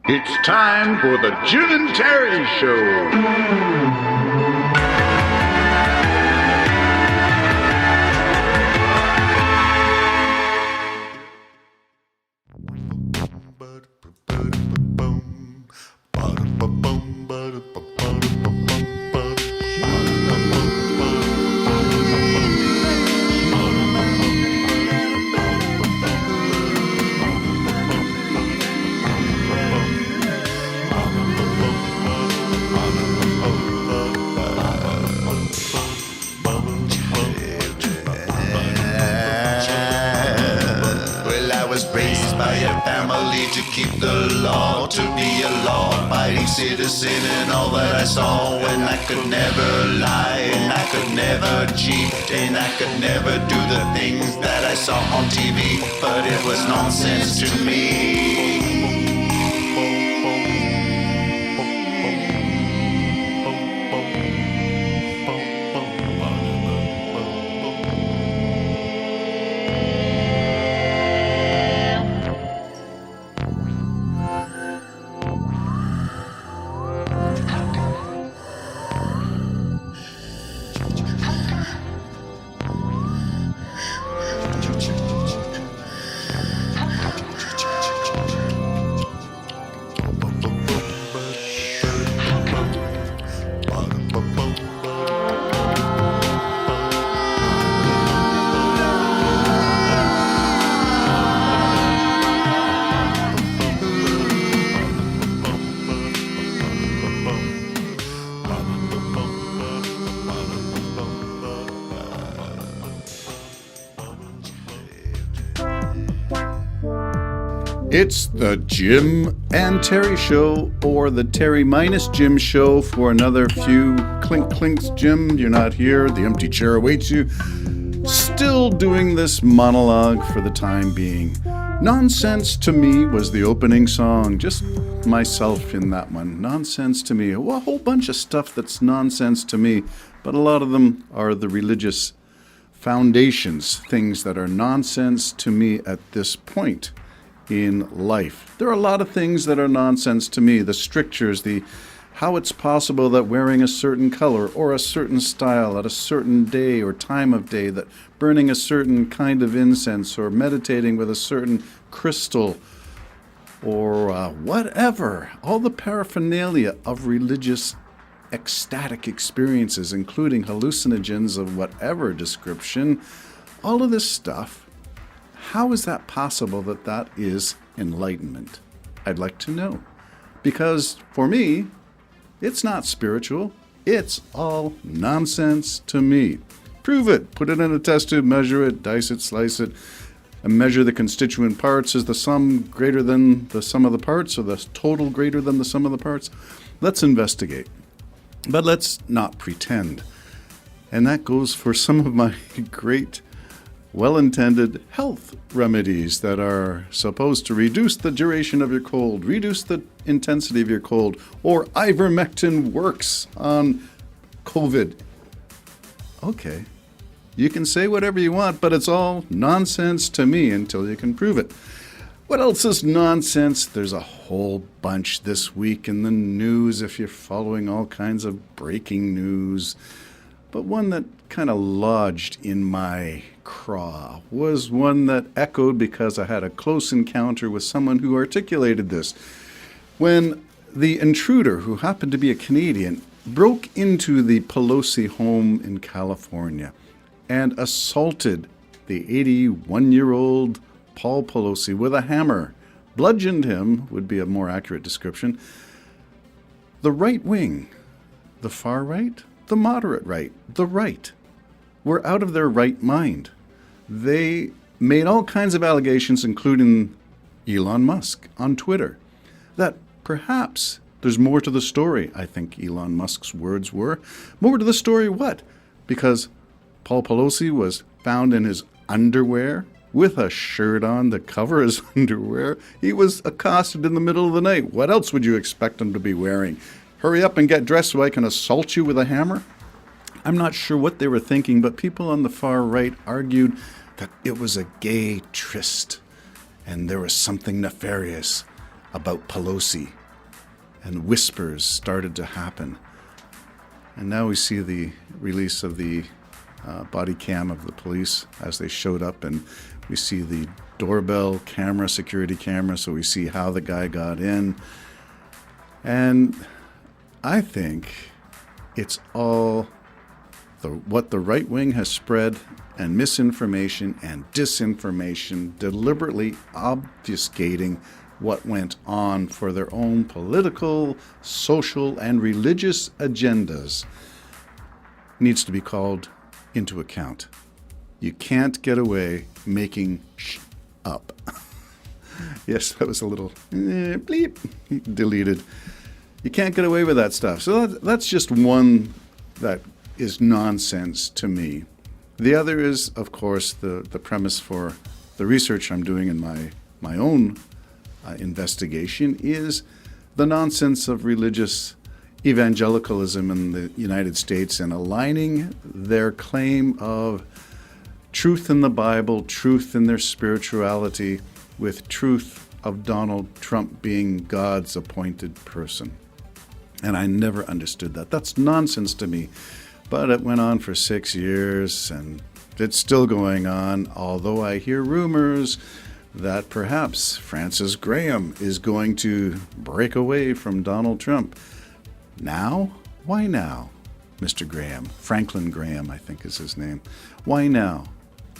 It's time for the Jim and Terry Show. To keep the law, to be a law-abiding citizen, and all that I saw, and I could never lie, and I could never cheat, and I could never do the things that I saw on TV, but it was nonsense to me. It's the Jim and Terry Show, or the Terry minus Jim Show for another few clink clinks. Jim, you're not here. The empty chair awaits you. Still doing this monologue for the time being. Nonsense to Me was the opening song. Just myself in that one. Nonsense to Me. A whole bunch of stuff that's nonsense to me, but a lot of them are the religious foundations, things that are nonsense to me at this point in life. There are a lot of things that are nonsense to me. The strictures, the how it's possible that wearing a certain color or a certain style at a certain day or time of day, that burning a certain kind of incense or meditating with a certain crystal or whatever, all the paraphernalia of religious ecstatic experiences, including hallucinogens of whatever description, all of this stuff. How is that possible that that is enlightenment? I'd like to know. Because for me, it's not spiritual. It's all nonsense to me. Prove it. Put it in a test tube, measure it, dice it, slice it, and measure the constituent parts. Is the sum greater than the sum of the parts, or the total greater than the sum of the parts? Let's investigate. But let's not pretend. And that goes for some of my great well-intended health remedies that are supposed to reduce the duration of your cold, reduce the intensity of your cold, or ivermectin works on COVID. Okay, you can say whatever you want, but it's all nonsense to me until you can prove it. What else is nonsense? There's a whole bunch this week in the news if you're following all kinds of breaking news. But one that kind of lodged in my craw was one that echoed because I had a close encounter with someone who articulated this. When the intruder, who happened to be a Canadian, broke into the Pelosi home in California and assaulted the 81-year-old Paul Pelosi with a hammer, bludgeoned him, would be a more accurate description, the right wing, the far right, the moderate right, the right, were out of their right mind. They made all kinds of allegations, including Elon Musk on Twitter, that perhaps there's more to the story. I think Elon Musk's words were. More to the story what? Because Paul Pelosi was found in his underwear with a shirt on to cover his underwear. He was accosted in the middle of the night. What else would you expect him to be wearing? Hurry up and get dressed so I can assault you with a hammer? I'm not sure what they were thinking, but people on the far right argued that it was a gay tryst and there was something nefarious about Pelosi, and whispers started to happen. And now we see the release of the body cam of the police as they showed up, and we see the doorbell camera, security camera, so we see how the guy got in. And I think it's all what the right wing has spread, and misinformation and disinformation, deliberately obfuscating what went on for their own political, social, and religious agendas, needs to be called into account. You can't get away making up. Yes, that was a little bleep, deleted. You can't get away with that stuff. So that's just one that is nonsense to me. The other is, of course, the premise for the research I'm doing in my own investigation is the nonsense of religious evangelicalism in the United States and aligning their claim of truth in the Bible, truth in their spirituality, with truth of Donald Trump being God's appointed person. And I never understood that. That's nonsense to me. But it went on for 6 years, and it's still going on, although I hear rumors that perhaps Francis Graham is going to break away from Donald Trump. Now? Why now, Mr. Graham? Franklin Graham, I think is his name. Why now?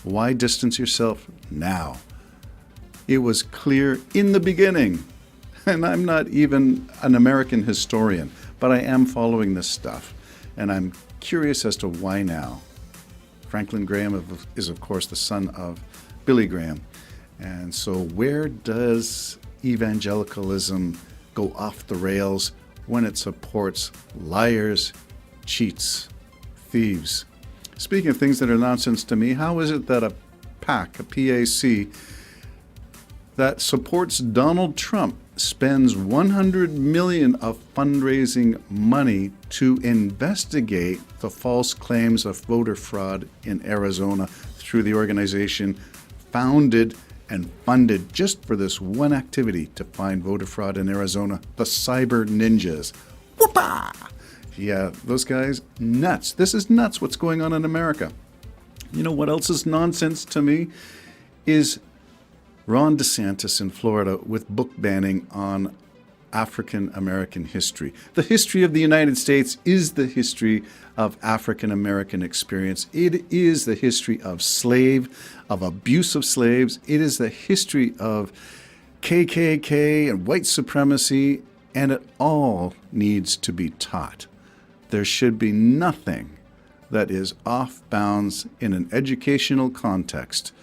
Why distance yourself now? It was clear in the beginning, and I'm not even an American historian, but I am following this stuff, and I'm curious as to why now. Franklin Graham is, of course, the son of Billy Graham. And so where does evangelicalism go off the rails when it supports liars, cheats, thieves? Speaking of things that are nonsense to me, how is it that a PAC, that supports Donald Trump spends $100 million of fundraising money to investigate the false claims of voter fraud in Arizona through the organization founded and funded just for this one activity to find voter fraud in Arizona, the Cyber Ninjas. Whoopah! Yeah, those guys, nuts. This is nuts what's going on in America. You know what else is nonsense to me is Ron DeSantis in Florida with book banning on African American history. The history of the United States is the history of African American experience. It is the history of abuse of slaves. It is the history of KKK and white supremacy, and it all needs to be taught. There should be nothing that is off bounds in an educational context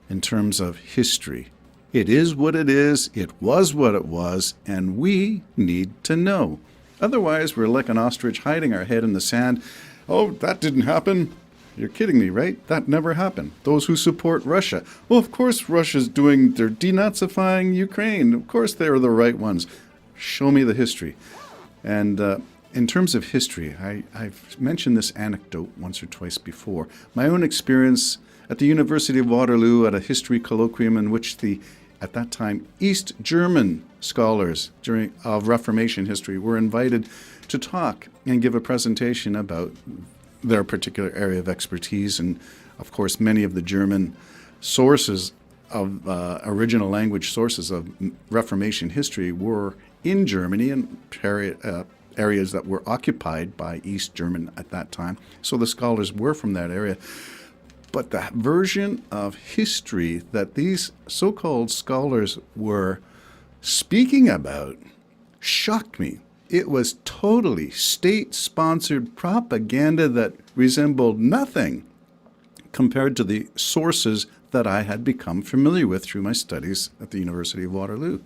in terms of history. It is what it is, it was what it was, and we need to know. Otherwise, we're like an ostrich hiding our head in the sand. Oh, that didn't happen. You're kidding me, right? That never happened. Those who support Russia. Well, of course Russia's they're denazifying Ukraine. Of course they're the right ones. Show me the history. And in terms of history, I've mentioned this anecdote once or twice before. My own experience at the University of Waterloo at a history colloquium in which at that time, East German scholars of Reformation history were invited to talk and give a presentation about their particular area of expertise. And of course, many of the German sources of original language sources of Reformation history were in Germany and areas that were occupied by East German at that time. So the scholars were from that area. But the version of history that these so-called scholars were speaking about shocked me. It was totally state-sponsored propaganda that resembled nothing compared to the sources that I had become familiar with through my studies at the University of Waterloo.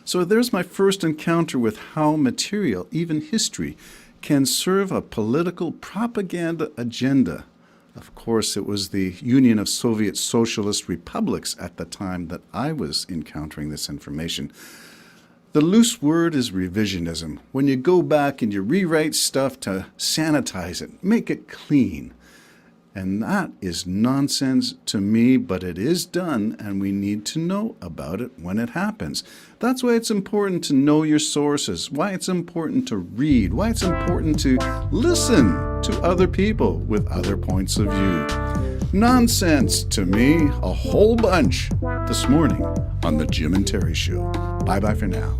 So there's my first encounter with how material, even history, can serve a political propaganda agenda. Of course, it was the Union of Soviet Socialist Republics at the time that I was encountering this information. The loose word is revisionism. When you go back and you rewrite stuff to sanitize it, make it clean. And that is nonsense to me, but it is done, and we need to know about it when it happens. That's why it's important to know your sources, why it's important to read, why it's important to listen to other people with other points of view. Nonsense to me, a whole bunch, this morning on The Jim and Terry Show. Bye-bye for now.